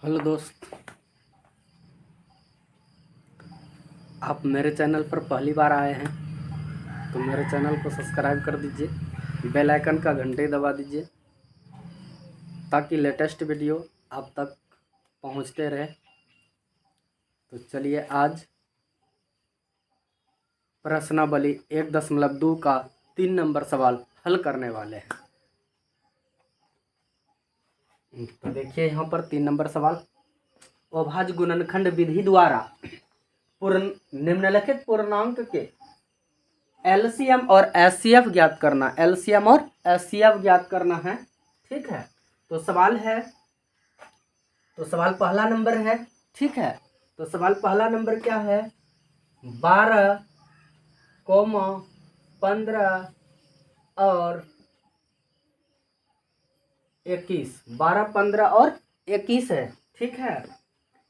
Hello दोस्त, आप मेरे चैनल पर पहली बार आए हैं तो मेरे चैनल को सब्सक्राइब कर दीजिए, बेल आइकन का घंटे दबा दीजिए ताकि लेटेस्ट वीडियो आप तक पहुंचते रहे। तो चलिए आज प्रश्नावली 1.2 का 3 नंबर सवाल हल करने वाले हैं। तो देखिए यहाँ पर 3 नंबर सवाल। अभाज्य गुणनखंड विधि द्वारा निम्नलिखित पूर्णांक के एलसीएम और एचसीएफ ज्ञात करना, एलसीएम और एचसीएफ ज्ञात करना है। ठीक है, तो सवाल पहला नंबर है। ठीक है, तो सवाल पहला नंबर क्या है? 12, 15 और 21। 12, 15 और 21 है। ठीक है,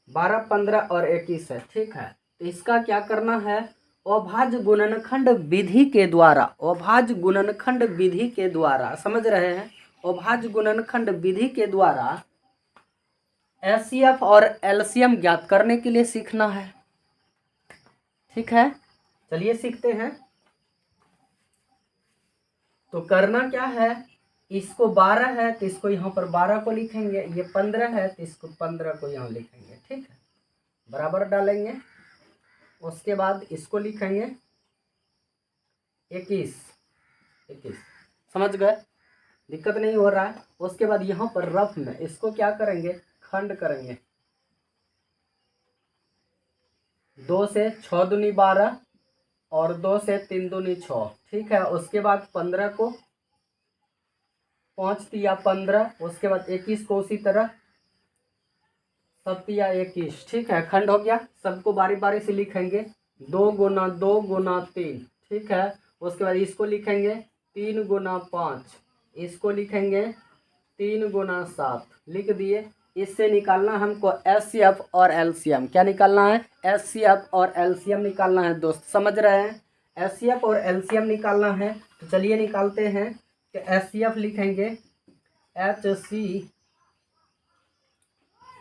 12, 15 और 21 है। ठीक है, तो इसका क्या करना है? अभाज्य गुणनखंड विधि के द्वारा, अभाज्य गुणनखंड विधि के द्वारा, समझ रहे हैं? अभाज्य गुणनखंड विधि के द्वारा एचसीएफ और एलसीएम ज्ञात करने के लिए सीखना है। ठीक है, चलिए सीखते हैं। तो करना क्या है? इसको 12 है तो इसको यहाँ पर 12 को लिखेंगे, ये 15 है तो इसको 15 को यहाँ लिखेंगे। ठीक है, बराबर डालेंगे। उसके बाद इसको लिखेंगे 21। समझ गए? दिक्कत नहीं हो रहा है। उसके बाद यहाँ पर रफ में इसको क्या करेंगे? खंड करेंगे। 2 से 6 दूनी 12 और 2 से 3 दूनी 6। ठीक है, उसके बाद 15 को 5 तिया 15, उसके बाद 21 को उसी तरह 7 तिया 21। ठीक है, खंड हो गया। सबको बारी बारी से लिखेंगे 2 गुना 2 गुना 3। ठीक है, उसके बाद इसको लिखेंगे 3 गुना 5, इसको लिखेंगे 3 गुना 7। लिख दिए। इससे निकालना हमको एचसीएफ और एलसीएम। क्या निकालना है? एचसीएफ और एलसीएम निकालना है दोस्त, समझ रहे हैं? एचसीएफ और एलसीएम निकालना है। तो चलिए निकालते हैं। कि एचसीएफ लिखेंगे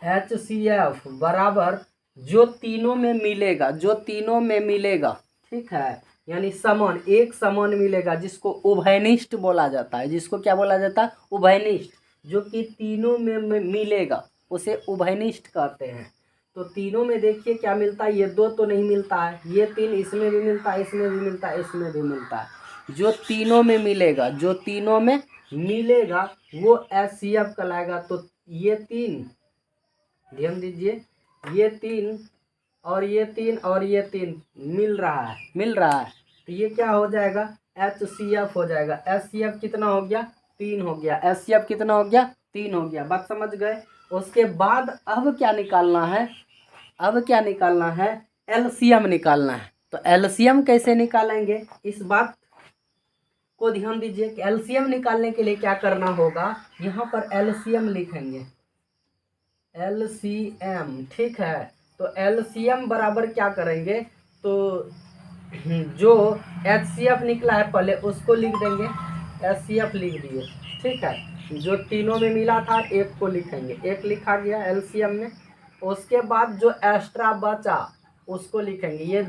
एचसीएफ बराबर जो तीनों में मिलेगा, जो तीनों में मिलेगा। ठीक है, यानी समान, एक समान मिलेगा, जिसको उभयनिष्ठ बोला जाता है। जिसको क्या बोला जाता है? उभयनिष्ठ। जो कि तीनों में मिलेगा उसे उभयनिष्ठ कहते हैं। तो तीनों में देखिए क्या मिलता है? ये 2 तो नहीं मिलता है, ये 3 इसमें भी मिलता है, इसमें भी मिलता है, इसमें भी मिलता है। जो तीनों में मिलेगा, जो तीनों में मिलेगा वो एचसीएफ कहलाएगा। तो ये 3, ध्यान दीजिए, ये 3 और ये 3 और ये 3 मिल रहा है, तो ये क्या हो जाएगा? एचसीएफ हो जाएगा। एचसीएफ कितना हो गया? 3 हो गया। एचसीएफ कितना हो गया? 3 हो गया। बात समझ गए? उसके बाद अब क्या निकालना है? एलसीएम निकालना है। तो एलसीएम कैसे निकालेंगे? इस बात को ध्यान दीजिए कि एलसीएम निकालने के लिए क्या करना होगा? यहाँ पर एलसीएम लिखेंगे, एलसीएम। ठीक है, तो एलसीएम बराबर क्या करेंगे? तो जो एचसीएफ निकला है पहले उसको लिख देंगे, एचसीएफ लिख दिए। ठीक है, जो तीनों में मिला था एक को लिखेंगे, एक लिखा गया एलसीएम में। उसके बाद जो एक्स्ट्रा बचा उसको लिखेंगे। ये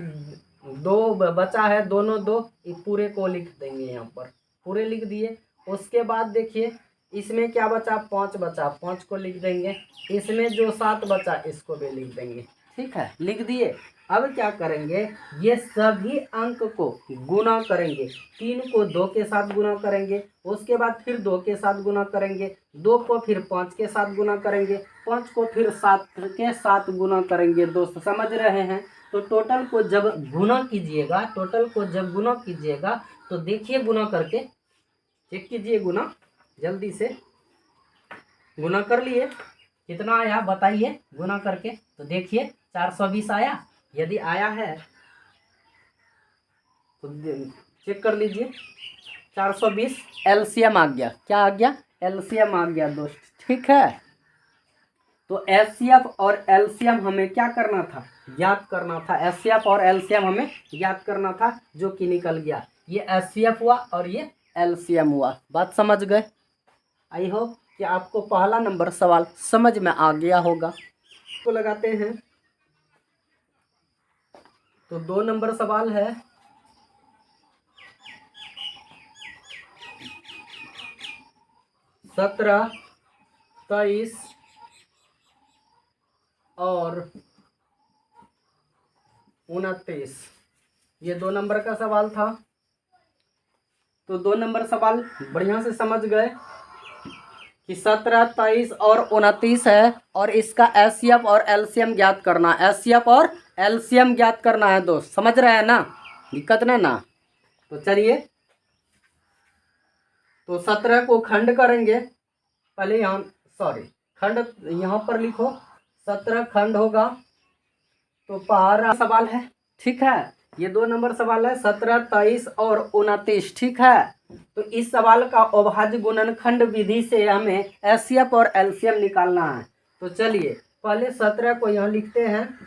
2 बचा है, दोनों 2, ये पूरे को लिख देंगे, यहाँ पर पूरे लिख दिए। उसके बाद देखिए इसमें क्या बचा? 5 बचा, 5 को लिख देंगे। इसमें जो 7 बचा इसको भी लिख देंगे। ठीक है, लिख दिए। अब क्या करेंगे? ये सभी अंक को गुना करेंगे। 3 को 2 के साथ गुना करेंगे, उसके बाद फिर 2 के साथ गुना करेंगे, 2 को फिर 5 के साथ गुना करेंगे, 5 को फिर 7 के साथ गुना करेंगे। दोस्त समझ रहे हैं? तो टोटल को जब गुना कीजिएगा, तो देखिए गुना करके चेक कीजिए, गुना जल्दी से गुना कर लिए। कितना आया बताइए गुना करके? तो देखिए 420 आया। यदि आया है तो चेक कर लीजिए। 420 एलसीएम आ गया। क्या आ गया? एलसीएम आ गया दोस्त। ठीक है, तो एचसीएफ और एलसीएम हमें क्या करना था? ज्ञात करना था। एचसीएफ और एलसीएम हमें ज्ञात करना था, जो कि निकल गया। ये एचसीएफ हुआ और ये एलसीएम हुआ। बात समझ गए? आई होप कि आपको पहला नंबर सवाल समझ में आ गया होगा। इसको लगाते हैं। तो 2 नंबर सवाल है, सत्रह, 23 और 29, ये 2 नंबर का सवाल था। तो 2 नंबर सवाल बढ़िया से समझ गए कि 17, 23 और 29 है और इसका एचसीएफ और एलसीएम ज्ञात करना, एचसीएफ और एलसीएम ज्ञात करना है दोस्त, समझ रहे हैं ना, दिक्कत ना। तो चलिए, तो 17 को खंड करेंगे, पहले यहाँ खंड यहाँ पर लिखो, 17 खंड होगा। तो पहला सवाल है, ठीक है, ये 2 नंबर सवाल है, 17, 23 और 29, ठीक है। तो इस सवाल का अभाज्य गुणनखंड विधि से हमें एचसीएफ और एलसीएम निकालना है। तो चलिए, पहले 17 को यहाँ लिखते हैं,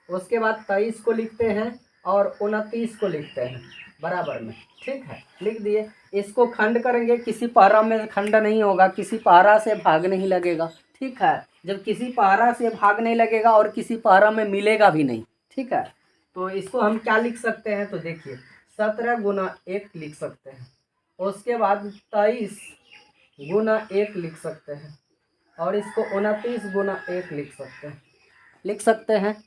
उसके बाद 23 को लिखते हैं और 29 को लिखते हैं बराबर में, ठीक है, लिख दिए। इसको खंड करेंगे, किसी पारा में खंड नहीं होगा, किसी पारा से भाग नहीं लगेगा, ठीक है। जब किसी पारा से भाग नहीं लगेगा और किसी पारा में मिलेगा भी नहीं, ठीक है, तो इसको हम क्या लिख सकते हैं, तो देखिए 17 गुना 1 लिख सकते हैं, उसके बाद 23 गुना 1 लिख सकते हैं और इसको 29 गुना 1 लिख सकते हैं।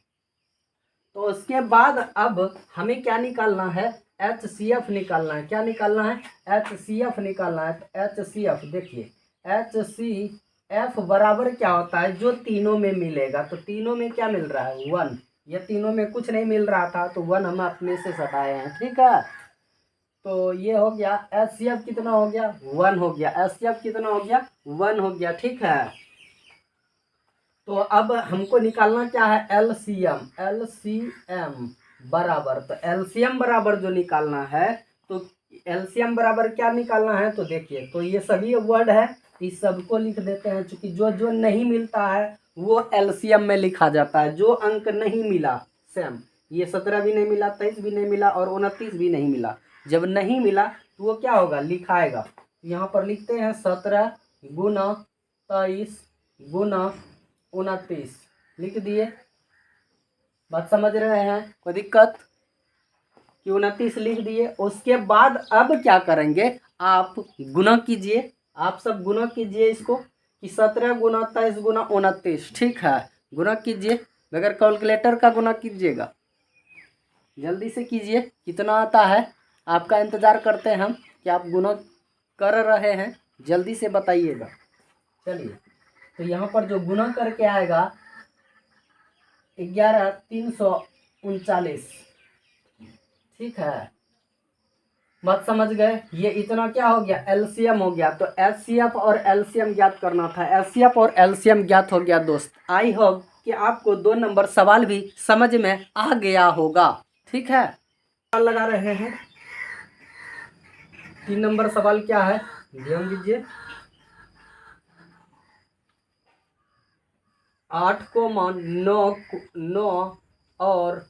तो उसके बाद अब हमें क्या निकालना है, एचसीएफ निकालना है। क्या निकालना है, एचसीएफ निकालना है। तो एचसीएफ देखिए, एचसीएफ बराबर क्या होता है, जो तीनों में मिलेगा। तो तीनों में क्या मिल रहा है, 1, ये तीनों में कुछ नहीं मिल रहा था तो 1 हम अपने से हटाए हैं, ठीक है। तो ये हो गया, एचसीएफ कितना हो गया, 1 हो गया, एचसीएफ कितना हो गया, 1 हो गया, ठीक है। तो अब हमको निकालना क्या है, एलसीएम। एलसीएम बराबर, तो एलसीएम बराबर जो निकालना है, तो एलसीएम बराबर क्या निकालना है, तो देखिए, तो ये सभी वर्ड है, इस सबको लिख देते हैं, क्योंकि जो जो नहीं मिलता है वो एलसीएम में लिखा जाता है। जो अंक नहीं मिला, सेम, ये 17 भी नहीं मिला, 23 भी नहीं मिला और 29 भी नहीं मिला, जब नहीं मिला तो वो क्या होगा, लिखाएगा। यहाँ पर लिखते हैं 17 गुना 23 गुना 29, लिख दिए। बात समझ रहे हैं, कोई दिक्कत, कि 29 लिख दिए। उसके बाद अब क्या करेंगे, आप गुना कीजिए, आप सब गुना कीजिए इसको, कि 17 गुना 23 गुना 29, ठीक है, गुना कीजिए, बगैर कैलकुलेटर का गुना कीजिएगा, जल्दी से कीजिए, कितना आता है, आपका इंतज़ार करते हैं हम कि आप गुना कर रहे हैं, जल्दी से बताइएगा। चलिए, तो यहाँ पर जो गुना करके आएगा 11,339, ठीक है, बात समझ गए। ये इतना क्या हो गया, एलसीएम हो गया। तो एचसीएफ और एलसीएम ज्ञात करना था, एचसीएफ और एलसीएम ज्ञात हो गया दोस्त। आई होप कि आपको 2 नंबर सवाल भी समझ में आ गया होगा, ठीक है। सवाल लगा रहे हैं, 3 नंबर सवाल क्या है, ध्यान दीजिए। 8 को 9 और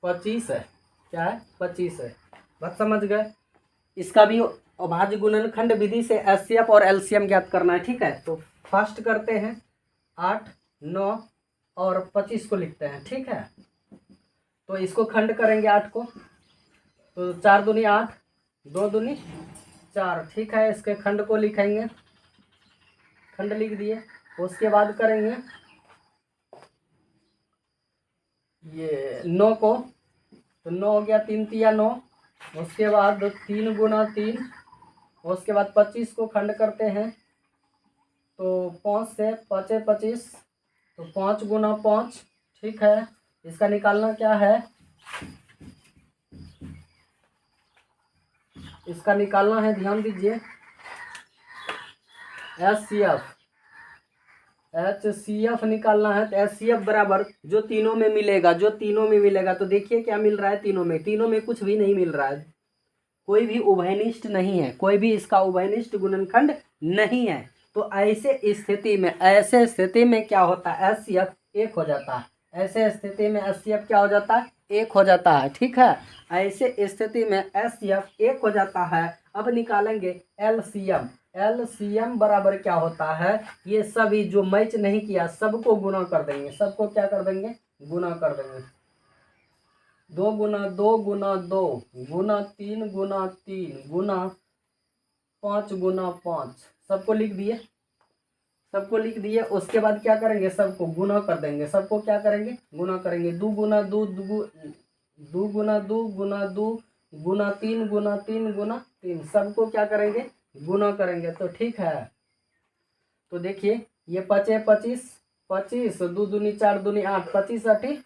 25 है, क्या है, 25 है, बात समझ गए। इसका भी अभाज्य गुणनखंड विधि से एचसीएफ और एलसीएम ज्ञात करना है, ठीक है। तो फर्स्ट करते हैं, 8, 9 और 25 को लिखते हैं, ठीक है। तो इसको खंड करेंगे 8 को, तो 4 दूनी 8, 2 दूनी 4, ठीक है, इसके खंड को लिखेंगे, खंड लिख दिए। उसके बाद करेंगे ये 9 को, तो 9 हो गया, 3 तिया 9, उसके बाद 3 गुना 3, उसके बाद 25 को खंड करते हैं, तो 5 से 5 25, तो 5 गुना 5, ठीक है। इसका निकालना क्या है, इसका निकालना है, ध्यान दीजिए, एचसीएफ निकालना है। तो एचसीएफ बराबर जो तीनों में मिलेगा, जो तीनों में मिलेगा, तो देखिए क्या मिल रहा है, तीनों में कुछ भी नहीं मिल रहा है, कोई भी उभयनिष्ठ नहीं है, कोई भी इसका उभयनिष्ठ गुणनखंड नहीं है। तो ऐसे स्थिति में क्या होता है, एचसीएफ 1 हो जाता है, ऐसे स्थिति में एचसीएफ क्या हो जाता है, 1 हो जाता है, ठीक है। ऐसे स्थिति में एचसीएफ 1 हो जाता है। अब निकालेंगे एलसीएम। LCM बराबर क्या होता है, ये सभी जो मैच नहीं किया सबको गुना कर देंगे, सबको क्या कर देंगे, गुना कर देंगे। 2 गुना 2 गुना 2 गुना 3 गुना 3 गुना 5 गुना 5, सबको लिख दिए, सबको लिख दिए। उसके बाद क्या करेंगे, सबको गुना कर देंगे, सबको क्या करेंगे, गुना करेंगे। 2 गुना 2 2 गुना 2 गुना 2 गुना 3 गुना 3 गुना 3, सबको क्या करेंगे, गुना करेंगे। तो ठीक है, तो देखिए ये 25 25 25, 2 दूनी 4 दूनी 8, 25 8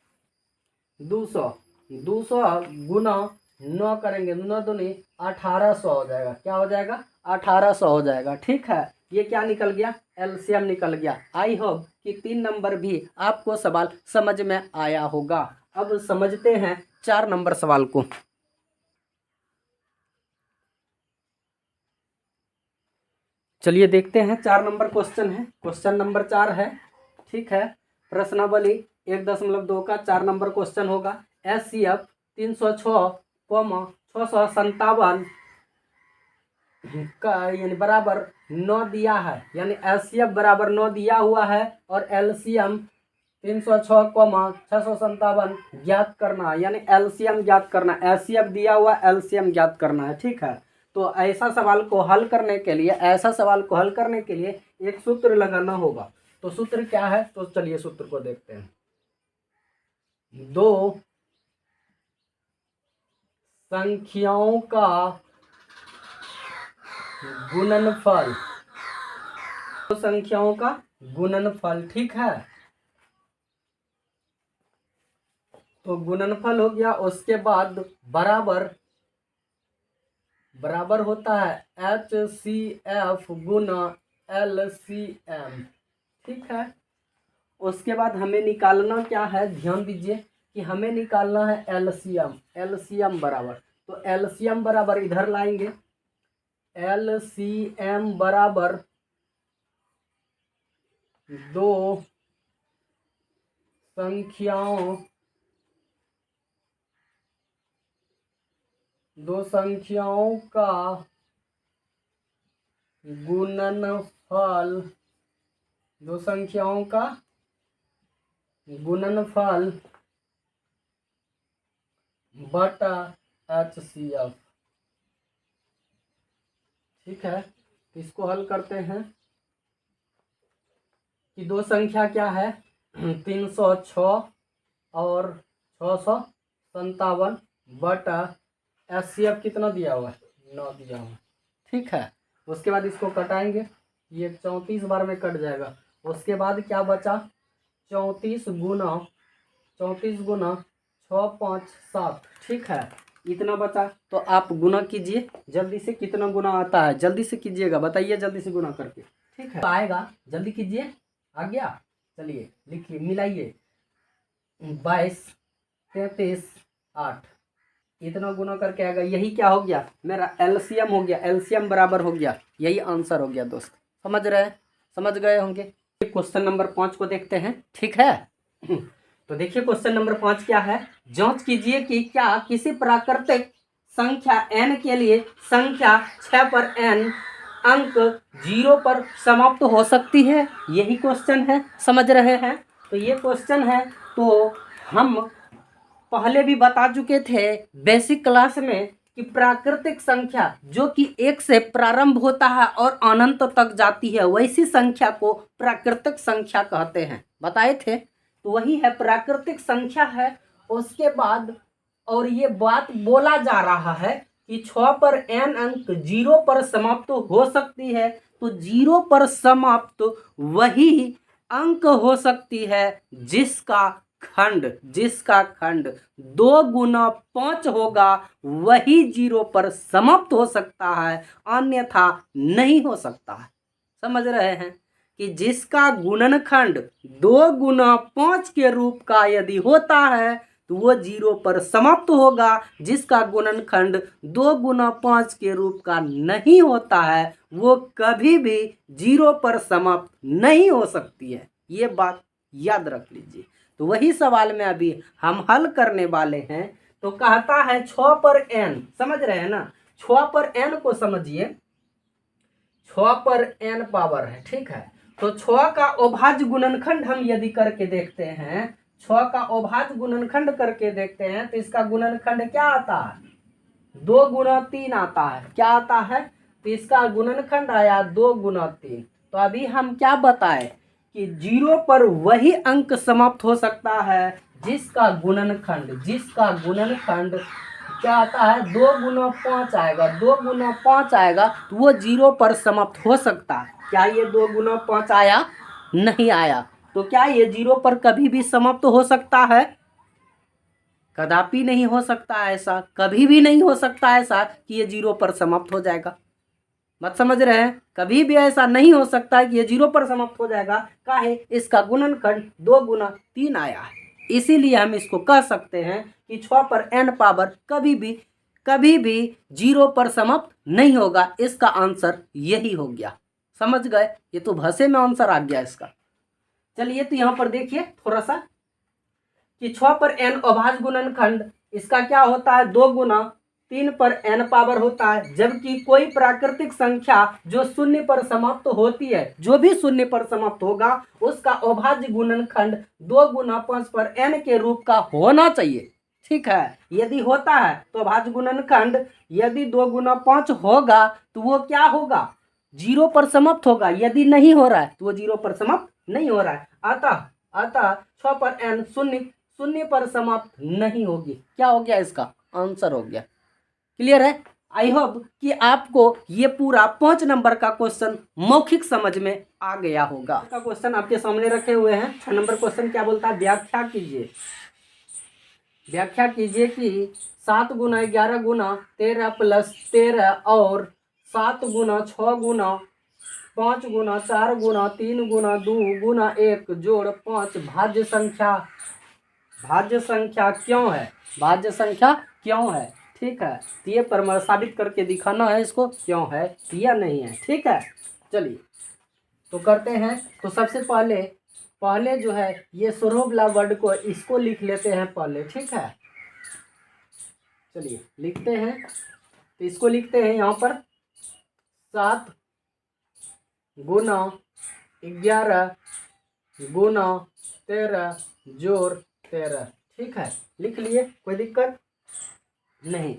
200, 200 गुना 9 करेंगे, 9 दूनी 1800 हो जाएगा। क्या हो जाएगा, 1800 हो जाएगा। ठीक है, ये क्या निकल गया, एलसीएम निकल गया। आई होप कि 3 नंबर भी आपको सवाल समझ में आया होगा। अब समझते हैं 4 नंबर सवाल को। चलिए देखते हैं 4 नंबर क्वेश्चन है, क्वेश्चन नंबर 4 है। ठीक है, प्रश्नावली 1.2 का 4 नंबर क्वेश्चन होगा। SCF 306,657 का यानी बराबर 9 दिया है, यानी LCF बराबर 9 दिया हुआ है और LCM 306,657 ज्ञात करना है, यानी LCM ज्ञात करना। SCF दिया हुआ, LCM ज्ञात करना है। ठीक है, तो ऐसा सवाल को हल करने के लिए, ऐसा सवाल को हल करने के लिए एक सूत्र लगाना होगा। तो सूत्र क्या है, तो चलिए सूत्र को देखते हैं। 2 संख्याओं का गुणनफल, 2 संख्याओं का गुणनफल। ठीक है, तो गुणनफल हो गया। उसके बाद बराबर, बराबर होता है HCF गुना LCM। ठीक है, उसके बाद हमें निकालना क्या है, ध्यान दीजिए कि हमें निकालना है LCM। LCM बराबर, तो LCM बराबर इधर लाएंगे, LCM बराबर 2 संख्याओं, 2 संख्याओं का गुणनफल, 2 संख्याओं का गुणनफल बटा HCF। ठीक है, इसको हल करते हैं कि 2 संख्या क्या है, 306 और 657 बटा HCF कितना दिया हुआ है, 9 दिया हुआ है। ठीक है, उसके बाद इसको कटाएंगे, ये 34 बार में कट जाएगा। उसके बाद क्या बचा, 34 गुना 6 5 7। ठीक है, इतना बचा। तो आप गुना कीजिए जल्दी से, कितना गुना आता है जल्दी से कीजिएगा, बताइए जल्दी से गुना करके। ठीक है, तो आएगा, जल्दी कीजिए, आ गया। चलिए लिखिए, मिलाइए, 22 33 8, इतना गुना करके आएगा। यही क्या हो गया, मेरा LCM हो गया। LCM बराबर हो गया, यही आंसर हो गया दोस्त। समझ रहे हैं, समझ गए होंगे। क्वेश्चन नंबर 5 को देखते हैं। ठीक है, तो देखिए क्वेश्चन नंबर 5 क्या है, जांच कीजिए कि क्या किसी प्राकृतिक संख्या n के लिए संख्या 6 पर n अंक 0 पर समाप्त हो सकती है। यही क्वेश्चन है, समझ रहे हैं। तो ये क्वेश्चन है, तो हम पहले भी बता चुके थे बेसिक क्लास में कि प्राकृतिक संख्या जो कि 1 से प्रारंभ होता है और अनंत तक जाती है, वैसी संख्या को प्राकृतिक संख्या कहते हैं, बताए थे। तो वही है, प्राकृतिक संख्या है। उसके बाद और ये बात बोला जा रहा है कि 6 पर n अंक 0 पर समाप्त हो सकती है। तो 0 पर समाप्त वही अंक हो सकती है जिसका खंड 2 गुना 5 होगा, वही 0 पर समाप्त हो सकता है, अन्यथा नहीं हो सकता है। समझ रहे हैं कि जिसका गुणनखंड 2 गुना 5 के रूप का यदि होता है तो वो 0 पर समाप्त होगा, जिसका गुणनखंड 2 गुना 5 के रूप का नहीं होता है वो कभी भी 0 पर समाप्त नहीं हो सकती है। ये बात याद रख लीजिए। तो वही सवाल में अभी हम हल करने वाले हैं। तो कहता है 6 पर n, समझ रहे हैं ना, 6 पर n को समझिए। 6 पर n पावर है, ठीक है। तो 6 का अभाज्य गुणनखंड हम यदि करके देखते हैं, 6 का अभाज्य गुणनखंड करके देखते हैं, तो इसका गुणनखंड क्या आता है? 2 गुना 3 आता है। क्या आता है? तो इसका गुणनखंड आया 2 गुना 3। तो अभी हम क्या बताएं कि 0 पर वही अंक समाप्त हो सकता है जिसका गुणनखंड क्या आता है? 2 गुना 5 आएगा। 2 गुना 5 आएगा तो वो 0 पर समाप्त हो सकता है। क्या ये 2 गुना 5 आया? नहीं आया। तो क्या ये 0 पर कभी भी समाप्त हो सकता है? कदापि नहीं हो सकता ऐसा, कभी भी नहीं हो सकता ऐसा कि ये 0 पर समाप्त हो जाएगा। मत समझ रहे हैं? कभी भी ऐसा नहीं हो सकता कि ये 0 पर समाप्त हो जाएगा। काहे? इसका गुणनखंड 2 गुना 3 आया है। इसीलिए हम इसको कह सकते हैं कि 6 पर n पावर कभी भी 0 पर समाप्त नहीं होगा। इसका आंसर यही हो गया। समझ गए? ये तो भसे में आंसर आ गया इसका। चलिए तो यहाँ पर देखिए थोड़ा सा कि 6 पर n अभाज्य गुणनखंड इसका क्या होता है? 2 गुना 3 पर n पावर होता है। जबकि कोई प्राकृतिक संख्या जो शून्य पर समाप्त होती है, जो भी शून्य पर समाप्त होगा, उसका अभाज्य गुणनखंड 2 गुना 5 पर n के रूप का होना चाहिए। ठीक है, यदि होता है तो अभाज्य गुणनखंड यदि 2 गुना 5 होगा तो वो क्या होगा? 0 पर समाप्त होगा। यदि नहीं हो रहा है तो वो 0 पर समाप्त नहीं हो रहा है। अतः 6 पर n शून्य पर समाप्त नहीं होगी। क्या हो गया? इसका आंसर हो गया। क्लियर है? आई होप कि आपको ये पूरा 5 नंबर का क्वेश्चन मौखिक समझ में आ गया होगा। का क्वेश्चन आपके सामने रखे हुए हैं। 6 नंबर क्वेश्चन क्या बोलता है? व्याख्या कीजिए कि 7 गुना 11 गुना 13 प्लस 13 और 7 गुना 6 गुना 5 गुना 4 गुना 3 गुना 2 गुना 1 जोड़ 5 भाज्य संख्या क्यों है? भाज्य संख्या क्यों है? ठीक है, तो ये प्रमाण साबित करके दिखाना है इसको क्यों है या नहीं है। ठीक है, चलिए तो करते हैं। तो सबसे पहले जो है ये स्वरूपला वर्ड को इसको लिख लेते हैं पहले। ठीक है, चलिए लिखते हैं। तो इसको लिखते हैं यहाँ पर 7 गुना 11 गुना 13 जोड़ 13। ठीक है, लिख लिए, कोई दिक्कत नहीं।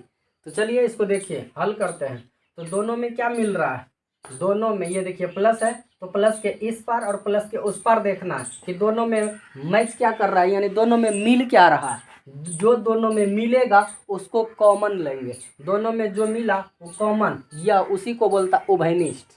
तो चलिए इसको देखिए हल करते हैं। तो दोनों में क्या मिल रहा है? दोनों में ये देखिए प्लस है, तो प्लस के इस पार और प्लस के उस पार देखना है कि दोनों में मैच क्या कर रहा है, यानी दोनों में मिल क्या रहा है। जो दोनों में मिलेगा उसको कॉमन लेंगे। दोनों में जो मिला वो कॉमन, या उसी को बोलता उभयनिष्ठ।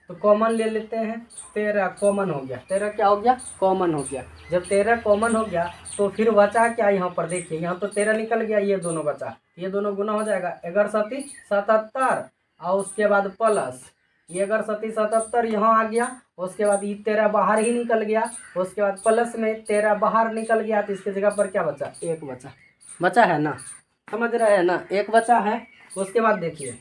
तो कॉमन ले लेते हैं। 13 कॉमन हो गया। 13 क्या हो गया? कॉमन हो गया। जब 13 कॉमन हो गया तो फिर बचा क्या? यहाँ पर देखिए, यहाँ तो 13 निकल गया, ये दोनों बचा, ये दोनों गुना हो जाएगा। 11 सती 77 और उसके बाद प्लस ये 11 सती 77 यहाँ आ गया। उसके बाद ये 13 बाहर ही निकल गया। उसके बाद प्लस में 13 बाहर निकल गया, तो इसके जगह पर क्या बचा? 1 बचा है ना? समझ रहे हैं ना? 1 बचा है। उसके बाद देखिए,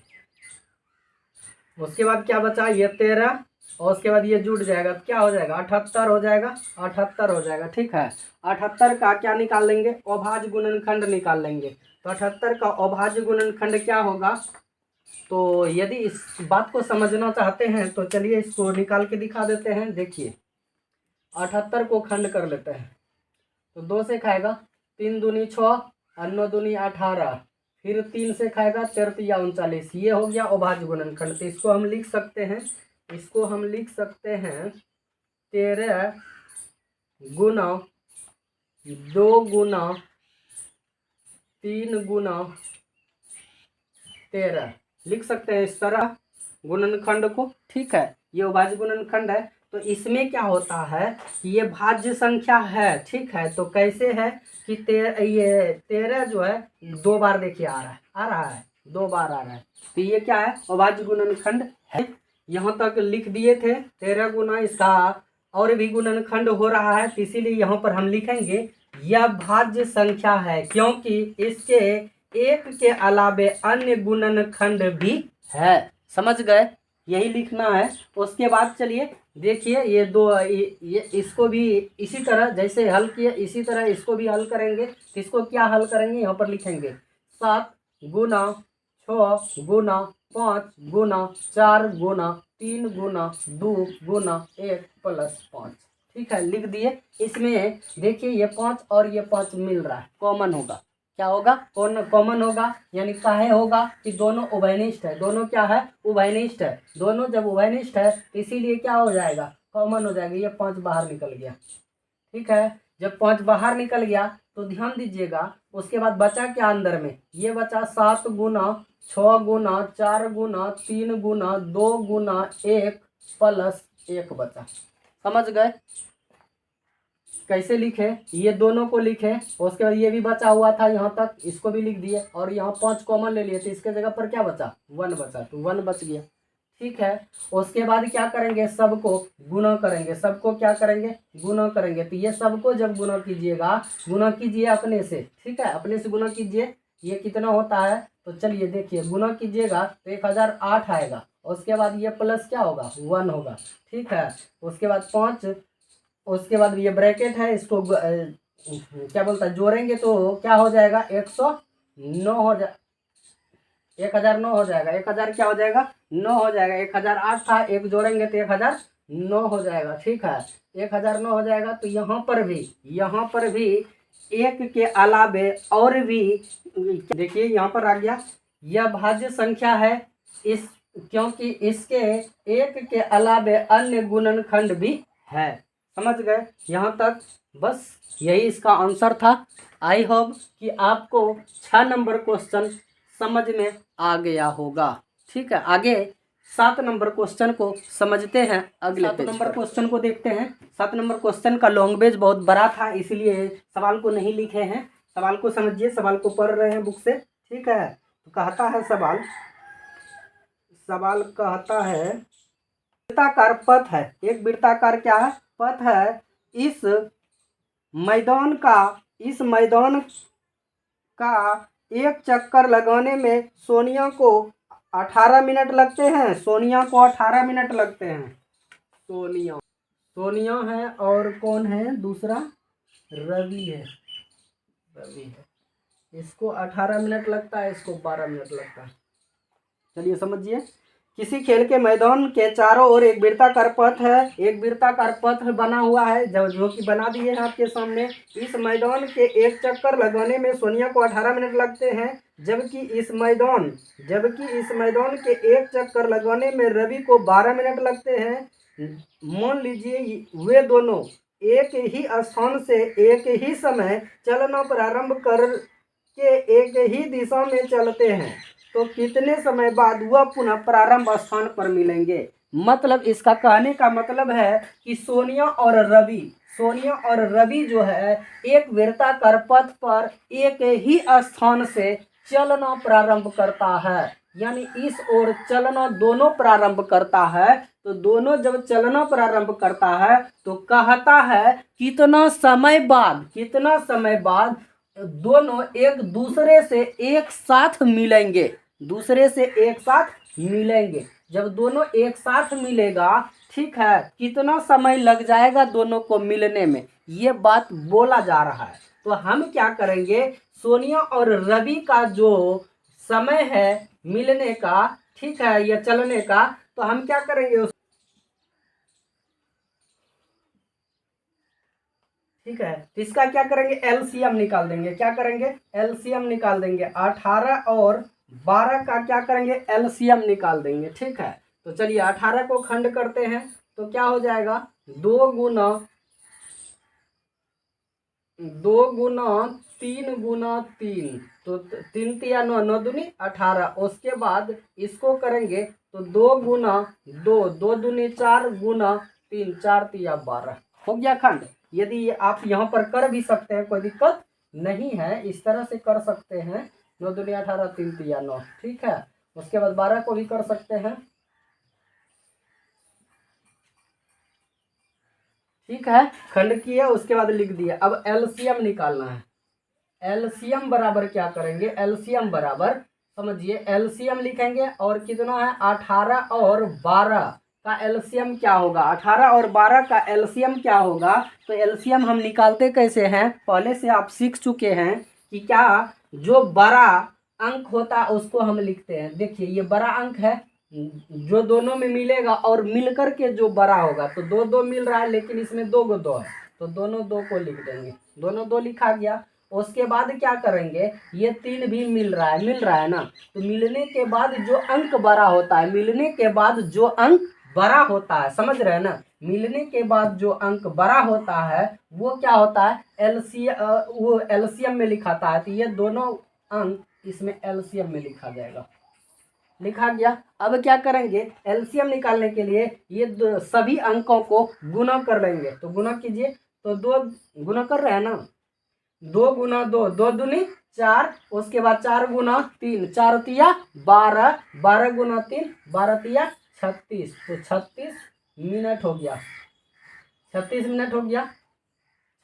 उसके बाद क्या बचा? ये 13 और उसके बाद ये जुड़ जाएगा तो क्या हो जाएगा? 78 हो जाएगा। 78 हो जाएगा। ठीक है, 78 का क्या निकाल लेंगे? अभाज्य गुणनखंड निकाल लेंगे। तो 78 का अभाज्य गुणनखंड क्या होगा? तो यदि इस बात को समझना चाहते हैं तो चलिए इसको निकाल के दिखा देते हैं। देखिए 78 को खंड कर लेते हैं। तो 2 से खाएगा 3 दूनी 6 और 9 दूनी 18, फिर 3 से खाएगा 13 तिया 39। ये हो गया अभाज्य गुणनखंड। तो इसको हम लिख सकते हैं 13 गुना 2 गुना 3 गुना 13 लिख सकते हैं इस तरह गुणनखंड को। ठीक है, ये अभाज्य गुणनखंड है। तो इसमें क्या होता है कि ये भाज्य संख्या है। ठीक है, तो कैसे है कि ये 13 जो है 2 बार देखिए आ रहा है 2 बार आ रहा है। तो ये क्या है? अभाज्य गुणनखंड है। यहाँ तक लिख दिए थे 13 गुना, इसका और भी गुणनखंड हो रहा है, तो इसीलिए यहाँ पर हम लिखेंगे यह भाज्य संख्या है, क्योंकि इसके एक के अलावे अन्य गुणनखंड भी है। समझ गए? यही लिखना है। उसके बाद चलिए देखिए ये इसको भी इसी तरह जैसे हल किए इसी तरह इसको भी हल करेंगे। तो इसको क्या हल करेंगे? यहाँ पर लिखेंगे 7 गुना 6 गुना 5 गुना 4 गुना 3 गुना 2 गुना 1 प्लस 5। ठीक है, लिख दिए। इसमें देखिए ये 5 और ये 5 मिल रहा है, कॉमन होगा। क्या होगा? कॉमन होगा, यानी काहे होगा कि दोनों उभयनिष्ठ है। दोनों क्या है? उभयनिष्ठ है। दोनों जब उभयनिष्ठ है तो इसीलिए क्या हो जाएगा? कॉमन हो जाएगा। ये 5 बाहर निकल गया। ठीक है, जब 5 बाहर निकल गया तो ध्यान दीजिएगा, उसके बाद बचा क्या अंदर में? ये बचा 7 गुना 6 गुना 4 गुना 3 गुना 2 गुना 1 प्लस 1 बचा। समझ गए कैसे लिखे? ये दोनों को लिखे, उसके बाद ये भी बचा हुआ था यहाँ तक, इसको भी लिख दिए, और यहाँ 5 कॉमन ले लिए तो इसके जगह पर क्या बचा? 1 बचा, तो 1 बच गया। ठीक है, उसके बाद क्या करेंगे? सबको गुणा करेंगे। सबको क्या करेंगे? गुणा करेंगे। तो ये सबको जब गुणा कीजिएगा, गुणा कीजिए अपने से। ठीक है, अपने से गुणा कीजिए। ये कितना होता है? तो चलिए देखिए, गुणा कीजिएगा तो 1008 आएगा। उसके बाद ये प्लस क्या होगा? 1 होगा। ठीक है, उसके बाद 5, उसके बाद ये ब्रैकेट है, इसको क्या बोलता है, जोड़ेंगे तो क्या हो जाएगा? 109 हो जाए, 1009 हो जाएगा। 1000 क्या हो जाएगा? 9 हो जाएगा। 1008 था, एक जोड़ेंगे तो 1009 हो जाएगा। ठीक है, 1009 हो जाएगा। तो यहाँ पर भी एक के अलावे और भी देखिए यहाँ पर आ गया, यह भाज्य संख्या है इस, क्योंकि इसके एक के अलावे अन्य गुणनखंड भी है। समझ गए यहाँ तक? बस यही इसका आंसर था। आई होप कि आपको 6 नंबर क्वेश्चन समझ में आ गया होगा। ठीक है, आगे 7 नंबर क्वेश्चन को समझते हैं। अगले 7 नंबर क्वेश्चन को देखते हैं। 7 नंबर क्वेश्चन का लैंग्वेज बहुत बड़ा था, इसलिए सवाल को नहीं लिखे हैं। सवाल को समझिए, सवाल को पढ़ रहे हैं बुक से। ठीक है, तो कहता है सवाल कहता है, वृत्ताकार पथ है। एक वृत्ताकार क्या है? पथ है। इस मैदान का एक चक्कर लगाने में सोनिया को 18 मिनट लगते हैं। सोनिया को 18 मिनट लगते हैं। सोनिया है, और कौन है दूसरा? रवि है। इसको 18 मिनट लगता है, इसको 12 मिनट लगता है। चलिए समझिए, किसी खेल के मैदान के चारों ओर एक वृत्ताकार पथ है। एक वृत्ताकार पथ बना हुआ है, जो कि बना दिए हैं आपके सामने। इस मैदान के एक चक्कर लगाने में सोनिया को 18 मिनट लगते हैं, जबकि इस मैदान के एक चक्कर लगाने में रवि को 12 मिनट लगते हैं। मान लीजिए वे दोनों एक ही स्थान से एक ही समय चलना प्रारंभ कर के एक ही दिशा में चलते हैं, तो कितने समय बाद वह पुनः प्रारंभ स्थान पर मिलेंगे? मतलब इसका कहने का मतलब है कि सोनिया और रवि जो है एक वृत्ताकार पथ पर एक ही स्थान से चलना प्रारंभ करता है, यानी इस ओर चलना दोनों प्रारंभ करता है। तो दोनों जब चलना प्रारंभ करता है तो कहता है कितना समय बाद दोनों एक दूसरे से एक साथ मिलेंगे। जब दोनों एक साथ मिलेगा, ठीक है, कितना समय लग जाएगा दोनों को मिलने में, ये बात बोला जा रहा है। तो हम क्या करेंगे? सोनिया और रवि का जो समय है मिलने का, ठीक है, या चलने का, तो हम क्या करेंगे? ठीक है, तो इसका क्या करेंगे? एलसीएम निकाल देंगे। क्या करेंगे? एलसीएम निकाल देंगे। 18 और 12 का क्या करेंगे? एलसीएम निकाल देंगे। ठीक है, तो चलिए 18 को खंड करते हैं तो क्या हो जाएगा? 2 गुना 3 गुना 3, तो 3 तिया 9, 9 दूनी 18। उसके बाद इसको करेंगे तो 2 गुना 2, 2 दूनी 4 गुना 3, 4 तिया 12 हो गया खंड। यदि आप यहाँ पर कर भी सकते हैं, कोई दिक्कत नहीं है, इस तरह से कर सकते हैं। 9 दूनी 18, 3 तिया 9। ठीक है, उसके बाद 12 को भी कर सकते हैं। ठीक है, खंड किए, उसके बाद लिख दिया। अब एलसीएम निकालना है। एलसीएम बराबर क्या करेंगे? एलसीएम बराबर समझिए, एलसीएम लिखेंगे, और कितना है? 18 और 12 का एलसीएम क्या होगा? 18 और 12 का एलसीएम क्या होगा? तो एलसीएम हम निकालते कैसे हैं? पहले से आप सीख चुके हैं कि क्या जो बड़ा अंक होता है उसको हम लिखते हैं। देखिए ये बड़ा अंक है, जो दोनों में मिलेगा और मिलकर के जो बड़ा होगा, तो दो दो मिल रहा है लेकिन इसमें दो गो दो है, तो दोनों दो को लिख देंगे, दोनों दो लिखा गया। उसके बाद क्या करेंगे, ये 3 भी मिल रहा है ना, तो मिलने के बाद जो अंक बड़ा होता है, मिलने के बाद जो अंक बड़ा होता है, समझ रहे हैं ना, मिलने के बाद जो अंक बड़ा होता है वो क्या होता है, वो एलसीएम में लिखाता है। तो ये दोनों अंक इसमें एलसीएम में लिखा जाएगा, लिखा गया। अब क्या करेंगे, एलसीएम निकालने के लिए ये सभी अंकों को गुना कर लेंगे, तो गुना कीजिए, तो 2 गुना कर रहे हैं ना, 2 गुना 2, 2 दूनी 4, उसके बाद 4 गुना 3, 4 तिया 12, 12 गुना 3, 12 तिया 36, तो 36 मिनट हो गया, 36 मिनट हो गया,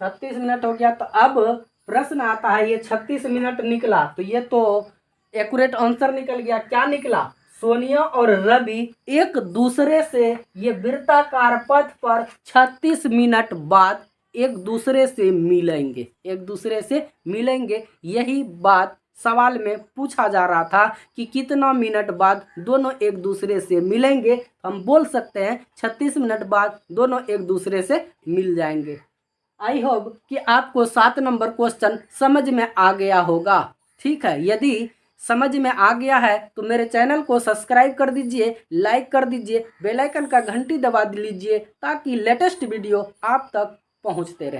36 मिनट हो गया। तो अब प्रश्न आता है, ये 36 मिनट निकला, तो ये तो एक्यूरेट आंसर निकल गया। क्या निकला, सोनिया और रवि एक दूसरे से ये वृत्ताकार पथ पर 36 मिनट बाद एक दूसरे से मिलेंगे, एक दूसरे से मिलेंगे। यही बात सवाल में पूछा जा रहा था कि कितना मिनट बाद दोनों एक दूसरे से मिलेंगे। हम बोल सकते हैं 36 मिनट बाद दोनों एक दूसरे से मिल जाएंगे। आई होप कि आपको 7 नंबर क्वेश्चन समझ में आ गया होगा। ठीक है, यदि समझ में आ गया है तो मेरे चैनल को सब्सक्राइब कर दीजिए, लाइक कर दीजिए, बेल आइकन का घंटी दबा लीजिए ताकि लेटेस्ट वीडियो आप तक पहुंचते रहे।